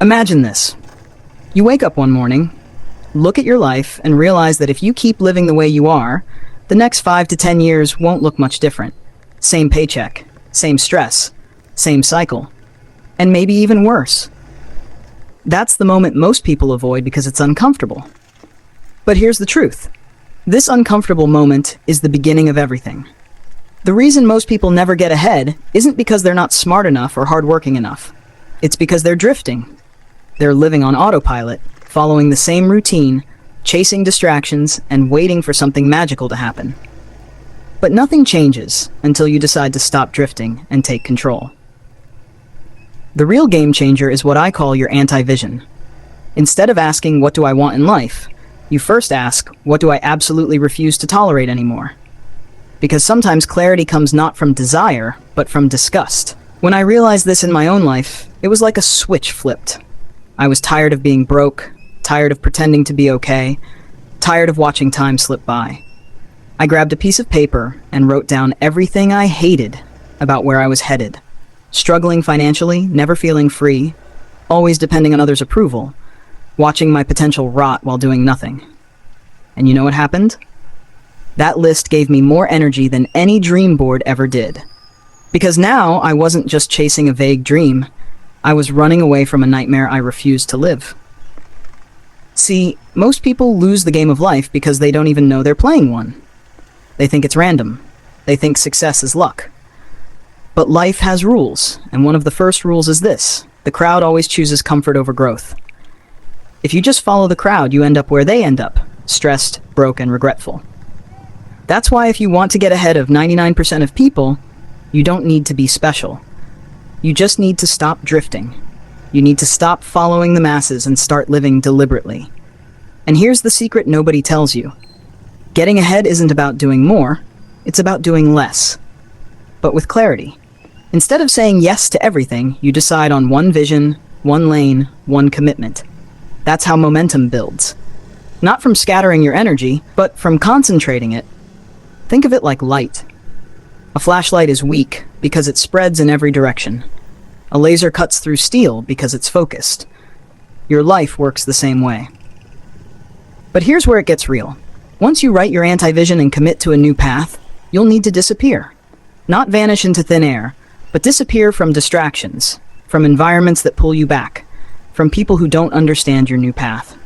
Imagine this. You wake up one morning, look at your life, and realize that if you keep living the way you are, the next 5 to 10 years won't look much different. Same paycheck, same stress, same cycle, and maybe even worse. That's the moment most people avoid because it's uncomfortable. But here's the truth. This uncomfortable moment is the beginning of everything. The reason most people never get ahead isn't because they're not smart enough or hardworking enough. It's because they're drifting. They're living on autopilot, following the same routine, chasing distractions, and waiting for something magical to happen. But nothing changes until you decide to stop drifting and take control. The real game changer is what I call your anti-vision. Instead of asking, what do I want in life? You first ask, what do I absolutely refuse to tolerate anymore? Because sometimes clarity comes not from desire, but from disgust. When I realized this in my own life, it was like a switch flipped. I was tired of being broke, tired of pretending to be okay, tired of watching time slip by. I grabbed a piece of paper and wrote down everything I hated about where I was headed. Struggling financially, never feeling free, always depending on others' approval, watching my potential rot while doing nothing. And you know what happened? That list gave me more energy than any dream board ever did. Because now I wasn't just chasing a vague dream, I was running away from a nightmare I refused to live. See, most people lose the game of life because they don't even know they're playing one. They think it's random. They think success is luck. But life has rules, and one of the first rules is this: the crowd always chooses comfort over growth. If you just follow the crowd, you end up where they end up, stressed, broke, and regretful. That's why if you want to get ahead of 99% of people, you don't need to be special. You just need to stop drifting. You need to stop following the masses and start living deliberately. And here's the secret nobody tells you. Getting ahead isn't about doing more, it's about doing less. But with clarity. Instead of saying yes to everything, you decide on one vision, one lane, one commitment. That's how momentum builds. Not from scattering your energy, but from concentrating it. Think of it like light. A flashlight is weak because it spreads in every direction. A laser cuts through steel because it's focused. Your life works the same way. But here's where it gets real. Once you write your anti-vision and commit to a new path, you'll need to disappear. Not vanish into thin air, but disappear from distractions, from environments that pull you back, from people who don't understand your new path.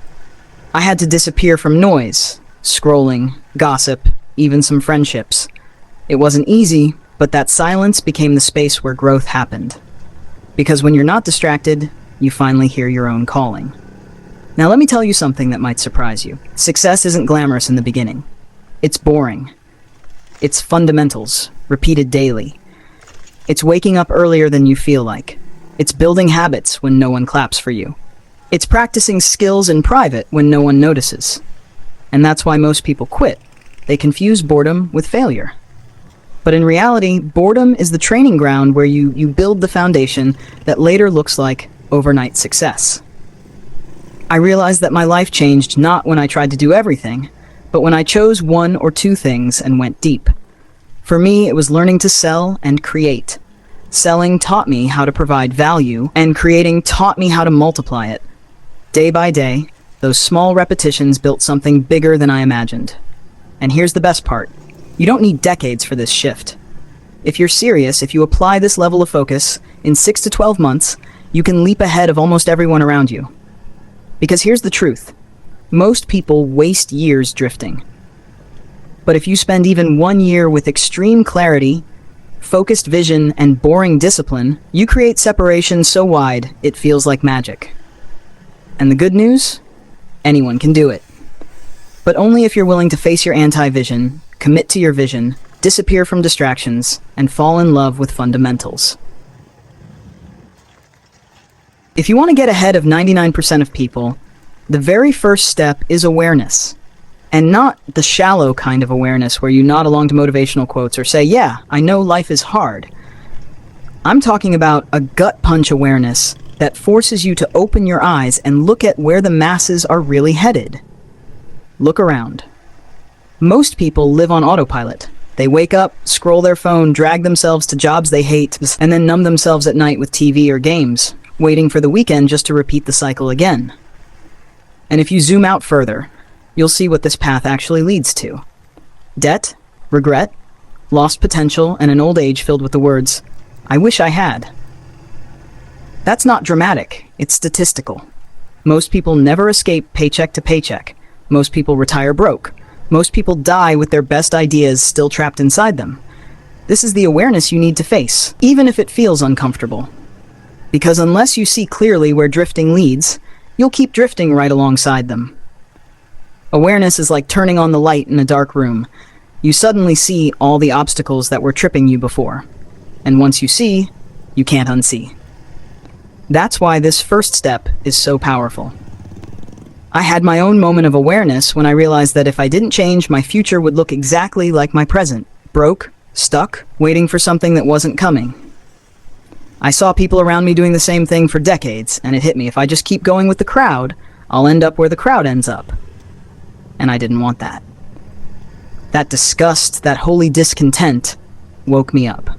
I had to disappear from noise, scrolling, gossip, even some friendships. It wasn't easy, but that silence became the space where growth happened. Because when you're not distracted, you finally hear your own calling. Now let me tell you something that might surprise you. Success isn't glamorous in the beginning. It's boring. It's fundamentals, repeated daily. It's waking up earlier than you feel like. It's building habits when no one claps for you. It's practicing skills in private when no one notices. And that's why most people quit. They confuse boredom with failure. But in reality, boredom is the training ground where you build the foundation that later looks like overnight success. I realized that my life changed not when I tried to do everything, but when I chose one or two things and went deep. For me, it was learning to sell and create. Selling taught me how to provide value, and creating taught me how to multiply it. Day by day, those small repetitions built something bigger than I imagined. And here's the best part. You don't need decades for this shift. If you're serious, if you apply this level of focus, in 6 to 12 months, you can leap ahead of almost everyone around you. Because here's the truth. Most people waste years drifting. But if you spend even 1 year with extreme clarity, focused vision, and boring discipline, you create separation so wide, it feels like magic. And the good news? Anyone can do it. But only if you're willing to face your anti-vision, commit to your vision, disappear from distractions, and fall in love with fundamentals. If you want to get ahead of 99% of people, the very first step is awareness. And not the shallow kind of awareness where you nod along to motivational quotes or say, yeah, I know life is hard. I'm talking about a gut punch awareness that forces you to open your eyes and look at where the masses are really headed. Look around. Most people live on autopilot. They wake up, scroll their phone, drag themselves to jobs they hate, and then numb themselves at night with TV or games. waiting for the weekend just to repeat the cycle again. And if you zoom out further, you'll see what this path actually leads to. Debt, regret, lost potential, and an old age filled with the words, "I wish I had." That's not dramatic, it's statistical. Most people never escape paycheck to paycheck. Most people retire broke. Most people die with their best ideas still trapped inside them. This is the awareness you need to face, even if it feels uncomfortable. Because unless you see clearly where drifting leads, you'll keep drifting right alongside them. Awareness is like turning on the light in a dark room. You suddenly see all the obstacles that were tripping you before. And once you see, you can't unsee. That's why this first step is so powerful. I had my own moment of awareness when I realized that if I didn't change, my future would look exactly like my present. Broke, stuck, waiting for something that wasn't coming. I saw people around me doing the same thing for decades, and it hit me. If I just keep going with the crowd, I'll end up where the crowd ends up. And I didn't want that. That disgust, that holy discontent, woke me up.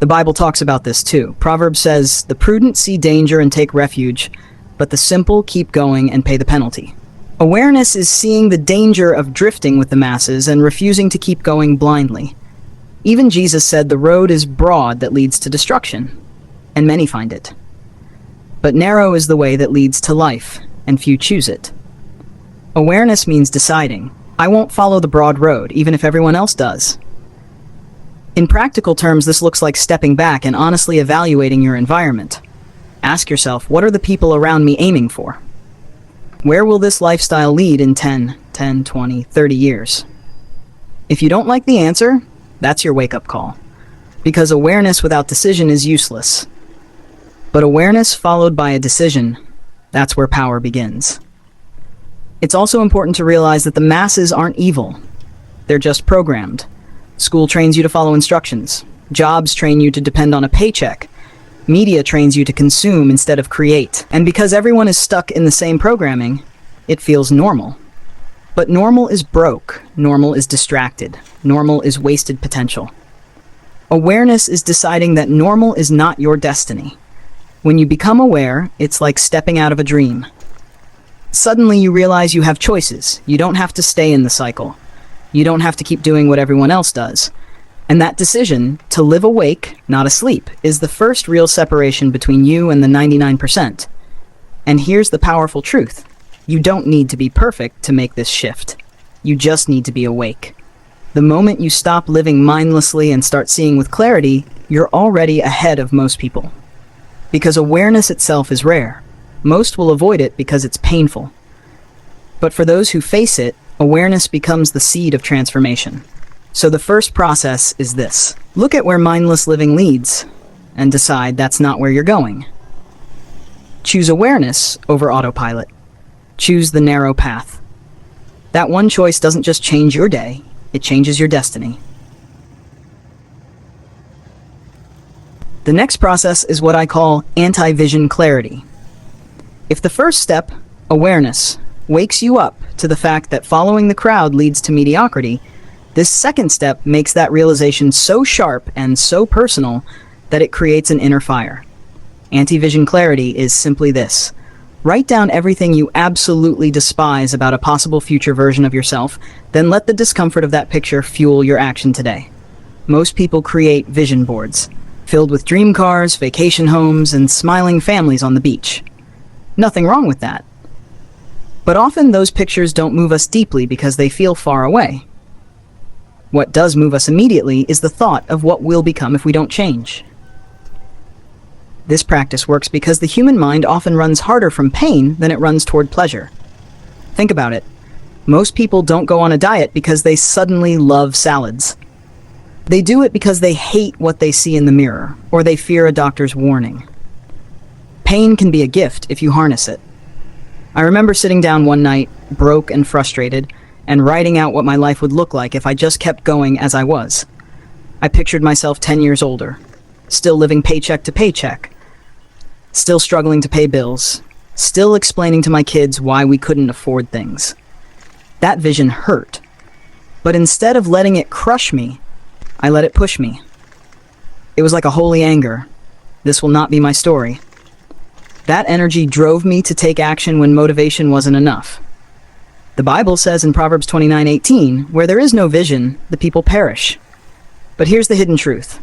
The Bible talks about this too. Proverbs says, "The prudent see danger and take refuge, but the simple keep going and pay the penalty." Awareness is seeing the danger of drifting with the masses and refusing to keep going blindly. Even Jesus said the road is broad that leads to destruction, and many find it. But narrow is the way that leads to life, and few choose it. Awareness means deciding, I won't follow the broad road, even if everyone else does. In practical terms, this looks like stepping back and honestly evaluating your environment. Ask yourself, what are the people around me aiming for? Where will this lifestyle lead in 10, 20, 30 years? If you don't like the answer, that's your wake-up call. Because awareness without decision is useless. But awareness followed by a decision, that's where power begins. It's also important to realize that the masses aren't evil. They're just programmed. School trains you to follow instructions. Jobs train you to depend on a paycheck. Media trains you to consume instead of create. And because everyone is stuck in the same programming, it feels normal. But normal is broke. Normal is distracted. Normal is wasted potential. Awareness is deciding that normal is not your destiny. When you become aware, it's like stepping out of a dream. Suddenly you realize you have choices. You don't have to stay in the cycle. You don't have to keep doing what everyone else does. And that decision, to live awake, not asleep, is the first real separation between you and the 99%. And here's the powerful truth. You don't need to be perfect to make this shift. You just need to be awake. The moment you stop living mindlessly and start seeing with clarity, you're already ahead of most people. Because awareness itself is rare. Most will avoid it because it's painful. But for those who face it, awareness becomes the seed of transformation. So the first process is this. Look at where mindless living leads and decide that's not where you're going. Choose awareness over autopilot. Choose the narrow path. That one choice doesn't just change your day, it changes your destiny. The next process is what I call anti-vision clarity. If the first step, awareness, wakes you up to the fact that following the crowd leads to mediocrity, this second step makes that realization so sharp and so personal that it creates an inner fire. Anti-vision clarity is simply this. Write down everything you absolutely despise about a possible future version of yourself, then let the discomfort of that picture fuel your action today. Most people create vision boards, filled with dream cars, vacation homes, and smiling families on the beach. Nothing wrong with that. But often those pictures don't move us deeply because they feel far away. What does move us immediately is the thought of what we'll become if we don't change. This practice works because the human mind often runs harder from pain than it runs toward pleasure. Think about it. Most people don't go on a diet because they suddenly love salads. They do it because they hate what they see in the mirror, or they fear a doctor's warning. Pain can be a gift if you harness it. I remember sitting down one night, broke and frustrated, and writing out what my life would look like if I just kept going as I was. I pictured myself 10 years older, still living paycheck to paycheck, still struggling to pay bills, still explaining to my kids why we couldn't afford things. That vision hurt. But instead of letting it crush me, I let it push me. It was like a holy anger. This will not be my story. That energy drove me to take action when motivation wasn't enough. The Bible says in Proverbs 29:18, where there is no vision, the people perish. But here's the hidden truth.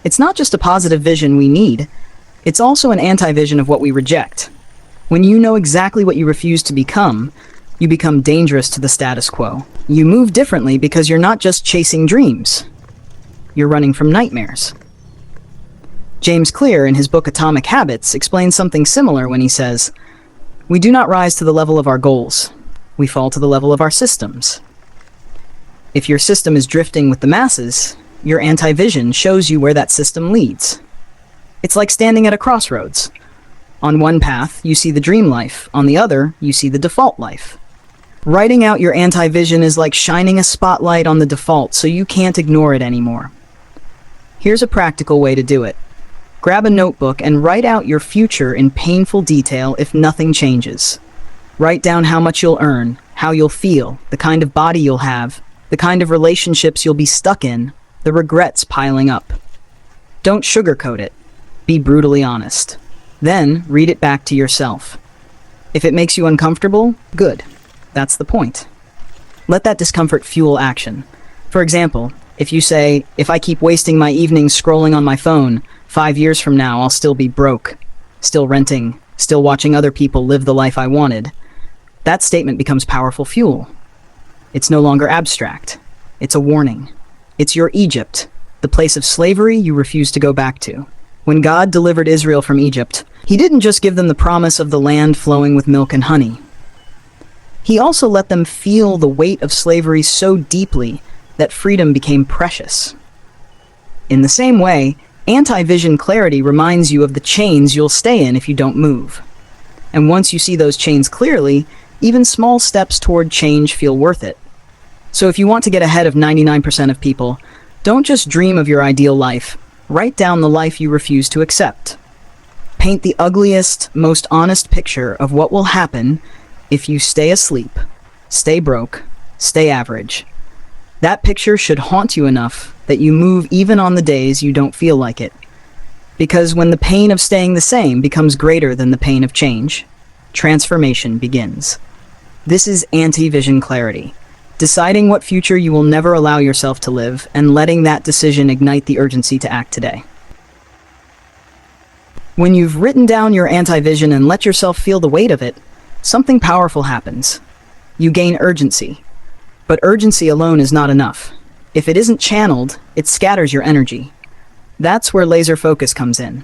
It's not just a positive vision we need, it's also an anti-vision of what we reject. When you know exactly what you refuse to become, you become dangerous to the status quo. You move differently because you're not just chasing dreams. You're running from nightmares. James Clear, in his book Atomic Habits, explains something similar when he says, "We do not rise to the level of our goals. We fall to the level of our systems." If your system is drifting with the masses, your anti-vision shows you where that system leads. It's like standing at a crossroads. On one path, you see the dream life. On the other, you see the default life. Writing out your anti-vision is like shining a spotlight on the default so you can't ignore it anymore. Here's a practical way to do it. Grab a notebook and write out your future in painful detail if nothing changes. Write down how much you'll earn, how you'll feel, the kind of body you'll have, the kind of relationships you'll be stuck in, the regrets piling up. Don't sugarcoat it. Be brutally honest. Then read it back to yourself. If it makes you uncomfortable, good. That's the point. Let that discomfort fuel action. For example, if you say, "If I keep wasting my evenings scrolling on my phone, 5 years from now I'll still be broke, still renting, still watching other people live the life I wanted," that statement becomes powerful fuel. It's no longer abstract. It's a warning. It's your Egypt, the place of slavery you refuse to go back to. When God delivered Israel from Egypt, He didn't just give them the promise of the land flowing with milk and honey. He also let them feel the weight of slavery so deeply that freedom became precious. In the same way, anti-vision clarity reminds you of the chains you'll stay in if you don't move. And once you see those chains clearly, even small steps toward change feel worth it. So if you want to get ahead of 99% of people, don't just dream of your ideal life. Write down the life you refuse to accept. Paint the ugliest, most honest picture of what will happen if you stay asleep, stay broke, stay average. That picture should haunt you enough that you move even on the days you don't feel like it. Because when the pain of staying the same becomes greater than the pain of change, transformation begins. This is anti-vision clarity. Deciding what future you will never allow yourself to live and letting that decision ignite the urgency to act today. When you've written down your anti-vision and let yourself feel the weight of it, something powerful happens. You gain urgency. But urgency alone is not enough. If it isn't channeled, it scatters your energy. That's where laser focus comes in.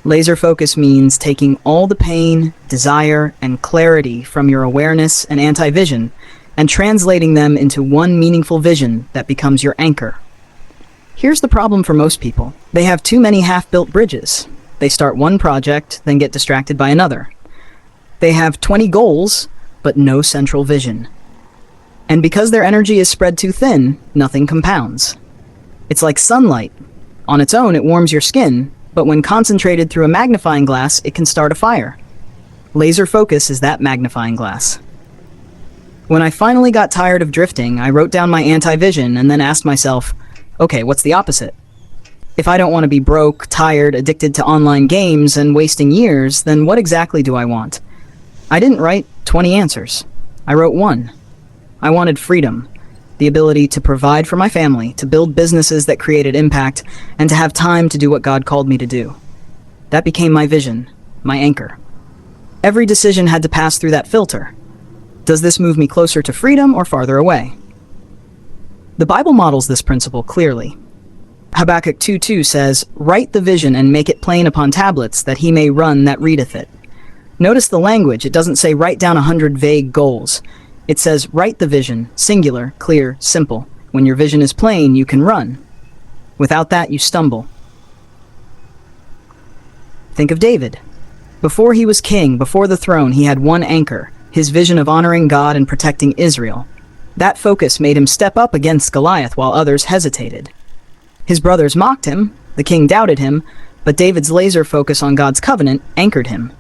Laser focus means taking all the pain, desire, and clarity from your awareness and anti-vision and translating them into one meaningful vision that becomes your anchor. Here's the problem for most people. They have too many half-built bridges. They start one project, then get distracted by another. They have 20 goals, but no central vision. And because their energy is spread too thin, nothing compounds. It's like sunlight. On its own, it warms your skin, but when concentrated through a magnifying glass, it can start a fire. Laser focus is that magnifying glass. When I finally got tired of drifting, I wrote down my anti-vision and then asked myself, okay, what's the opposite? If I don't want to be broke, tired, addicted to online games, and wasting years, then what exactly do I want? I didn't write 20 answers. I wrote one. I wanted freedom, the ability to provide for my family, to build businesses that created impact, and to have time to do what God called me to do. That became my vision, my anchor. Every decision had to pass through that filter. Does this move me closer to freedom or farther away? The Bible models this principle clearly. Habakkuk 2:2 says, "Write the vision and make it plain upon tablets, that he may run that readeth it." Notice the language. It doesn't say write down 100 vague goals. It says write the vision, singular, clear, simple. When your vision is plain, you can run. Without that, you stumble. Think of David. Before he was king, before the throne, he had one anchor, his vision of honoring God and protecting Israel. That focus made him step up against Goliath while others hesitated. His brothers mocked him, the king doubted him, but David's laser focus on God's covenant anchored him.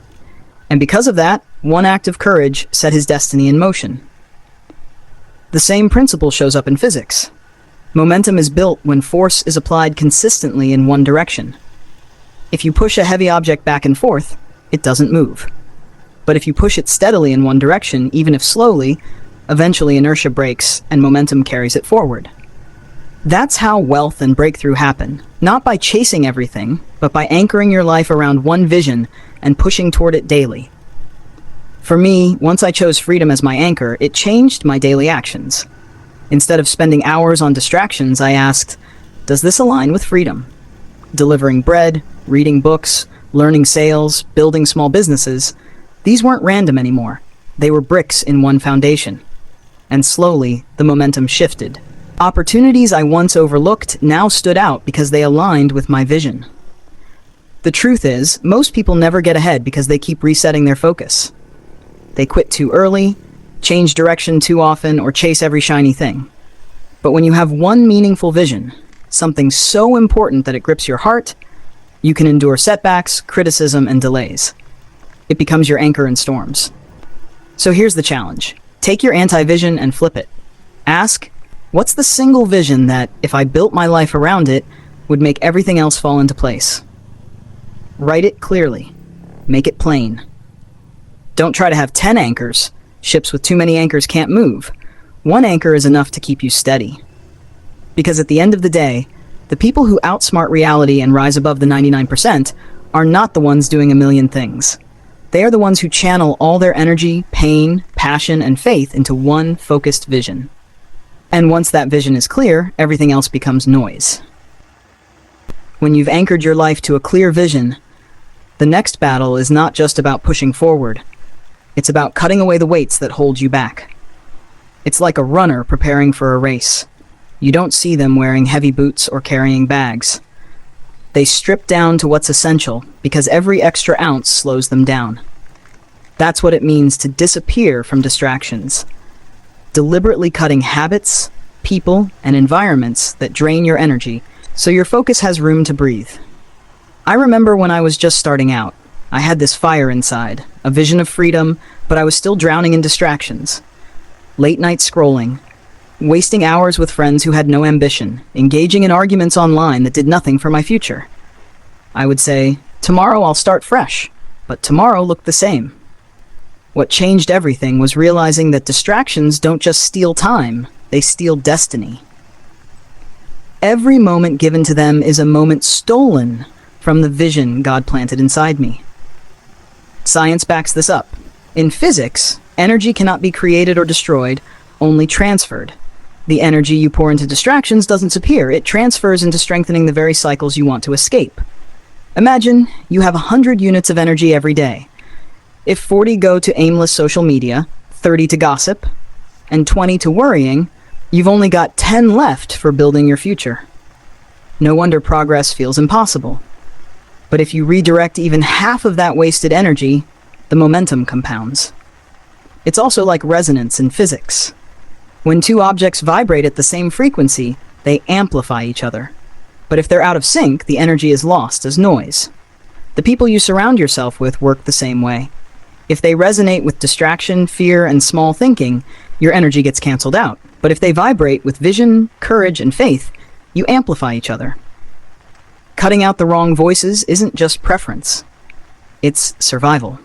And because of that, one act of courage set his destiny in motion. The same principle shows up in physics. Momentum is built when force is applied consistently in one direction. If you push a heavy object back and forth, it doesn't move. But if you push it steadily in one direction, even if slowly, eventually inertia breaks and momentum carries it forward. That's how wealth and breakthrough happen, not by chasing everything, but by anchoring your life around one vision and pushing toward it daily. For me, once I chose freedom as my anchor, it changed my daily actions. Instead of spending hours on distractions, I asked, does this align with freedom? Delivering bread, reading books, learning sales, building small businesses, these weren't random anymore. They were bricks in one foundation. And slowly, the momentum shifted. Opportunities I once overlooked now stood out because they aligned with my vision. The truth is, most people never get ahead because they keep resetting their focus. They quit too early, change direction too often, or chase every shiny thing. But when you have one meaningful vision, something so important that it grips your heart, you can endure setbacks, criticism, and delays. It becomes your anchor in storms. So here's the challenge. Take your anti-vision and flip it. Ask, what's the single vision that, if I built my life around it, would make everything else fall into place? Write it clearly. Make it plain. Don't try to have 10 anchors. Ships with too many anchors can't move. One anchor is enough to keep you steady. Because at the end of the day, the people who outsmart reality and rise above the 99% are not the ones doing a million things. They are the ones who channel all their energy, pain, passion, and faith into one focused vision. And once that vision is clear, everything else becomes noise. When you've anchored your life to a clear vision, the next battle is not just about pushing forward. It's about cutting away the weights that hold you back. It's like a runner preparing for a race. You don't see them wearing heavy boots or carrying bags. They strip down to what's essential because every extra ounce slows them down. That's what it means to disappear from distractions. Deliberately cutting habits, people, and environments that drain your energy so your focus has room to breathe. I remember when I was just starting out. I had this fire inside, a vision of freedom, but I was still drowning in distractions. Late night scrolling, wasting hours with friends who had no ambition, engaging in arguments online that did nothing for my future. I would say, tomorrow I'll start fresh, but tomorrow looked the same. What changed everything was realizing that distractions don't just steal time, they steal destiny. Every moment given to them is a moment stolen from the vision God planted inside me. Science backs this up. In physics, energy cannot be created or destroyed, only transferred. The energy you pour into distractions doesn't disappear, it transfers into strengthening the very cycles you want to escape. Imagine you have 100 units of energy every day. If 40 go to aimless social media, 30 to gossip, and 20 to worrying, you've only got 10 left for building your future. No wonder progress feels impossible. But if you redirect even half of that wasted energy, the momentum compounds. It's also like resonance in physics. When two objects vibrate at the same frequency, they amplify each other. But if they're out of sync, the energy is lost as noise. The people you surround yourself with work the same way. If they resonate with distraction, fear, and small thinking, your energy gets canceled out. But if they vibrate with vision, courage, and faith, you amplify each other. Cutting out the wrong voices isn't just preference. It's survival.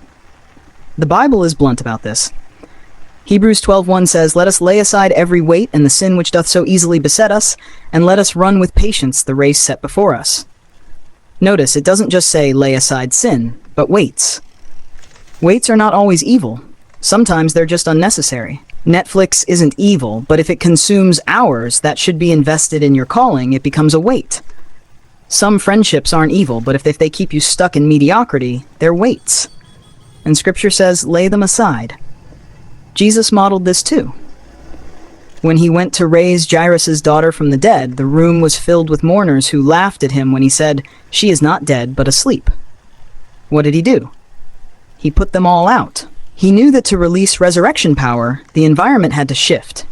The Bible is blunt about this. Hebrews 12:1 says, "Let us lay aside every weight and the sin which doth so easily beset us, and let us run with patience the race set before us." Notice, it doesn't just say lay aside sin, but weights. Weights are not always evil. Sometimes they're just unnecessary. Netflix isn't evil, but if it consumes hours that should be invested in your calling, it becomes a weight. Some friendships aren't evil, but if they keep you stuck in mediocrity, they're weights. And Scripture says, lay them aside. Jesus modeled this too. When he went to raise Jairus' daughter from the dead, the room was filled with mourners who laughed at him when he said, "She is not dead, but asleep." What did he do? He put them all out. He knew that to release resurrection power, the environment had to shift.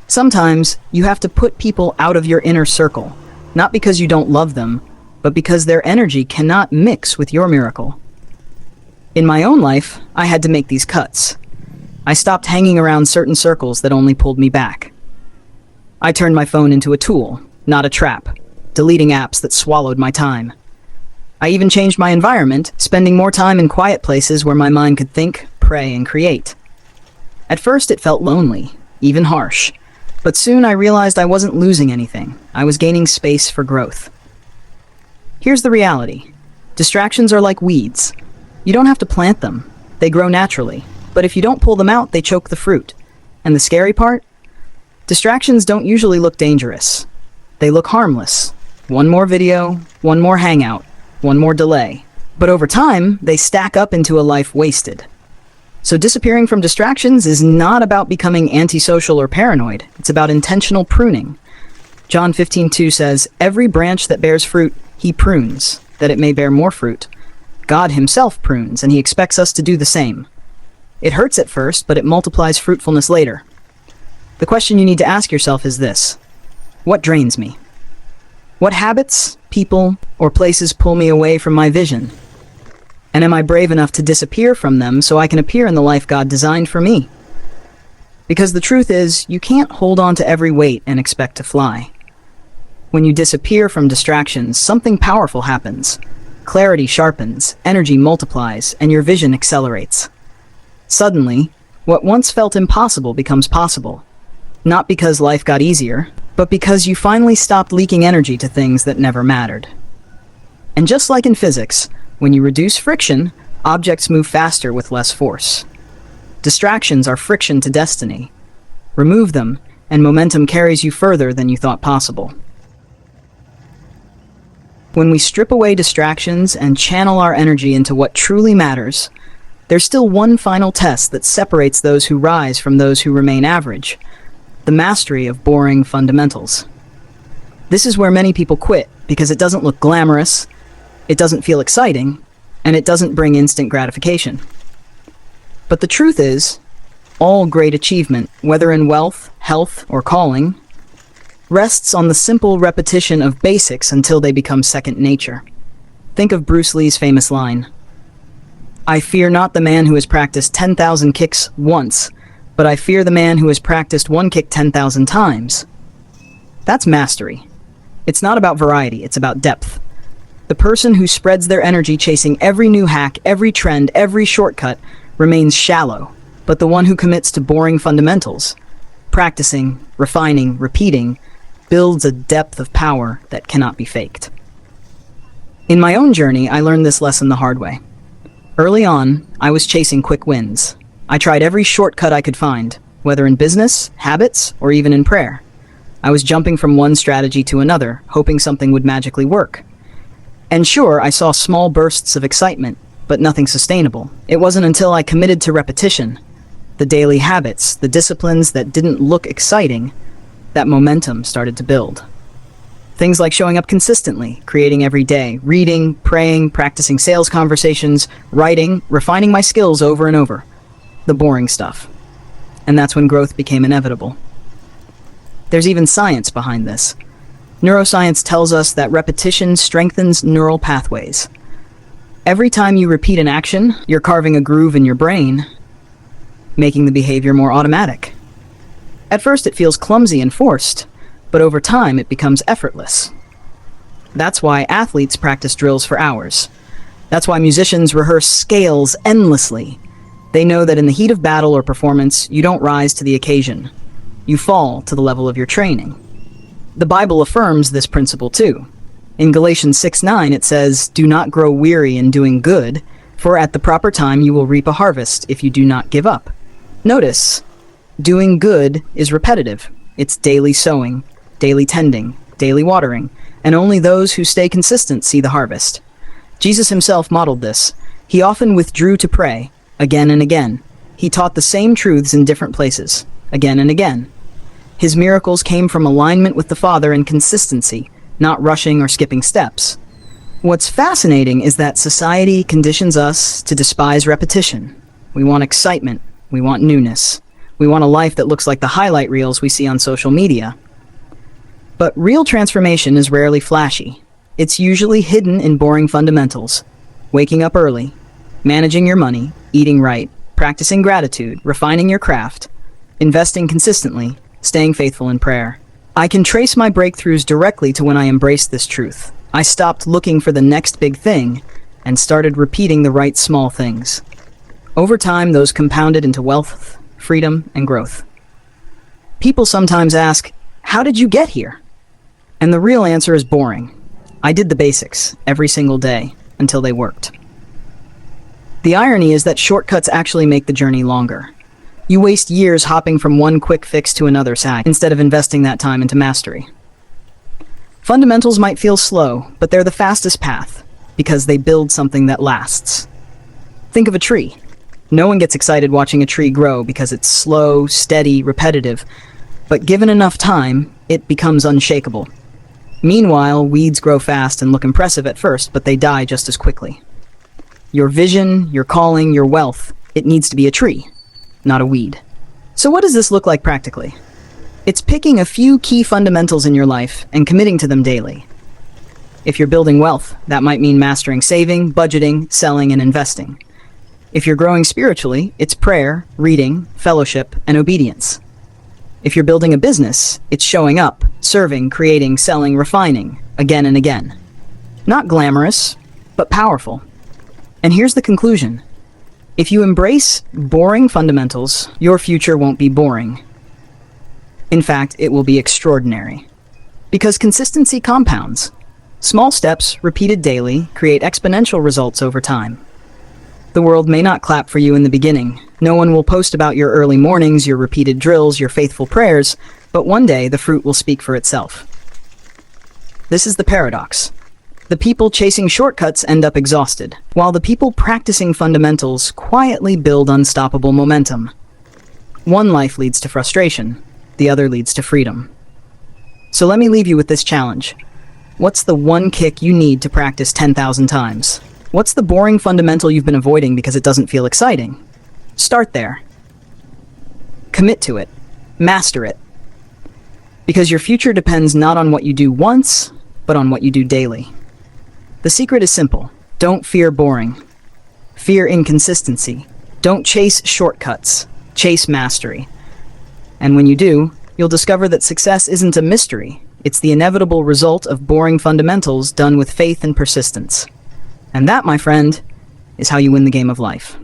Sometimes, you have to put people out of your inner circle, not because you don't love them, but because their energy cannot mix with your miracle. In my own life, I had to make these cuts. I stopped hanging around certain circles that only pulled me back. I turned my phone into a tool, not a trap, deleting apps that swallowed my time. I even changed my environment, spending more time in quiet places where my mind could think, pray, and create. At first it felt lonely, even harsh, but soon I realized I wasn't losing anything. I was gaining space for growth. Here's the reality. Distractions are like weeds. You don't have to plant them. They grow naturally. But if you don't pull them out, they choke the fruit. And the scary part? Distractions don't usually look dangerous. They look harmless. One more video, one more hangout, one more delay. But over time, they stack up into a life wasted. So disappearing from distractions is not about becoming antisocial or paranoid. It's about intentional pruning. John 15:2 says, "Every branch that bears fruit, he prunes, that it may bear more fruit." God himself prunes, and he expects us to do the same. It hurts at first, but it multiplies fruitfulness later. The question you need to ask yourself is this: what drains me? What habits, people, or places pull me away from my vision? And am I brave enough to disappear from them so I can appear in the life God designed for me? Because the truth is, you can't hold on to every weight and expect to fly. When you disappear from distractions, something powerful happens. Clarity sharpens, energy multiplies, and your vision accelerates. Suddenly, what once felt impossible becomes possible. Not because life got easier, but because you finally stopped leaking energy to things that never mattered. And just like in physics, when you reduce friction, objects move faster with less force. Distractions are friction to destiny. Remove them, and momentum carries you further than you thought possible. When we strip away distractions and channel our energy into what truly matters, there's still one final test that separates those who rise from those who remain average: the mastery of boring fundamentals. This is where many people quit because it doesn't look glamorous, it doesn't feel exciting, and it doesn't bring instant gratification. But the truth is, all great achievement, whether in wealth, health, or calling, rests on the simple repetition of basics until they become second nature. Think of Bruce Lee's famous line, "I fear not the man who has practiced 10,000 kicks once, but I fear the man who has practiced one kick 10,000 times." That's mastery. It's not about variety, it's about depth. The person who spreads their energy chasing every new hack, every trend, every shortcut remains shallow, but the one who commits to boring fundamentals, practicing, refining, repeating, builds a depth of power that cannot be faked. In my own journey, I learned this lesson the hard way. Early on, I was chasing quick wins. I tried every shortcut I could find, whether in business, habits, or even in prayer. I was jumping from one strategy to another, hoping something would magically work. And sure, I saw small bursts of excitement, but nothing sustainable. It wasn't until I committed to repetition, the daily habits, the disciplines that didn't look exciting, that momentum started to build. Things like showing up consistently, creating every day, reading, praying, practicing sales conversations, writing, refining my skills over and over. The boring stuff. And that's when growth became inevitable. There's even science behind this. Neuroscience tells us that repetition strengthens neural pathways. Every time you repeat an action, you're carving a groove in your brain, making the behavior more automatic. At first it feels clumsy and forced, but over time it becomes effortless. That's why athletes practice drills for hours. That's why musicians rehearse scales endlessly. They know that in the heat of battle or performance, you don't rise to the occasion. You fall to the level of your training. The Bible affirms this principle too. In Galatians 6:9 it says, "Do not grow weary in doing good, for at the proper time you will reap a harvest if you do not give up." Notice, doing good is repetitive. It's daily sowing, daily tending, daily watering, and only those who stay consistent see the harvest. Jesus himself modeled this. He often withdrew to pray, again and again. He taught the same truths in different places, again and again. His miracles came from alignment with the Father and consistency, not rushing or skipping steps. What's fascinating is that society conditions us to despise repetition. We want excitement. We want newness. We want a life that looks like the highlight reels we see on social media. But real transformation is rarely flashy. It's usually hidden in boring fundamentals. Waking up early, managing your money, eating right, practicing gratitude, refining your craft, investing consistently, staying faithful in prayer. I can trace my breakthroughs directly to when I embraced this truth. I stopped looking for the next big thing and started repeating the right small things. Over time, those compounded into wealth, freedom, and growth. People sometimes ask, how did you get here? And the real answer is boring. I did the basics every single day until they worked. The irony is that shortcuts actually make the journey longer. You waste years hopping from one quick fix to another sack instead of investing that time into mastery. Fundamentals might feel slow, but they're the fastest path because they build something that lasts. Think of a tree. No one gets excited watching a tree grow because it's slow, steady, repetitive, but given enough time, it becomes unshakable. Meanwhile, weeds grow fast and look impressive at first, but they die just as quickly. Your vision, your calling, your wealth, it needs to be a tree, not a weed. So what does this look like practically? It's picking a few key fundamentals in your life and committing to them daily. If you're building wealth, that might mean mastering saving, budgeting, selling, and investing. If you're growing spiritually, it's prayer, reading, fellowship, and obedience. If you're building a business, it's showing up, serving, creating, selling, refining, again and again. Not glamorous, but powerful. And here's the conclusion. If you embrace boring fundamentals, your future won't be boring. In fact, it will be extraordinary. Because consistency compounds. Small steps, repeated daily, create exponential results over time. The world may not clap for you in the beginning. No one will post about your early mornings, your repeated drills, your faithful prayers, but one day the fruit will speak for itself. This is the paradox. The people chasing shortcuts end up exhausted, while the people practicing fundamentals quietly build unstoppable momentum. One life leads to frustration, the other leads to freedom. So let me leave you with this challenge. What's the one kick you need to practice 10,000 times? What's the boring fundamental you've been avoiding because it doesn't feel exciting? Start there. Commit to it. Master it. Because your future depends not on what you do once, but on what you do daily. The secret is simple. Don't fear boring. Fear inconsistency. Don't chase shortcuts. Chase mastery. And when you do, you'll discover that success isn't a mystery. It's the inevitable result of boring fundamentals done with faith and persistence. And that, my friend, is how you win the game of life.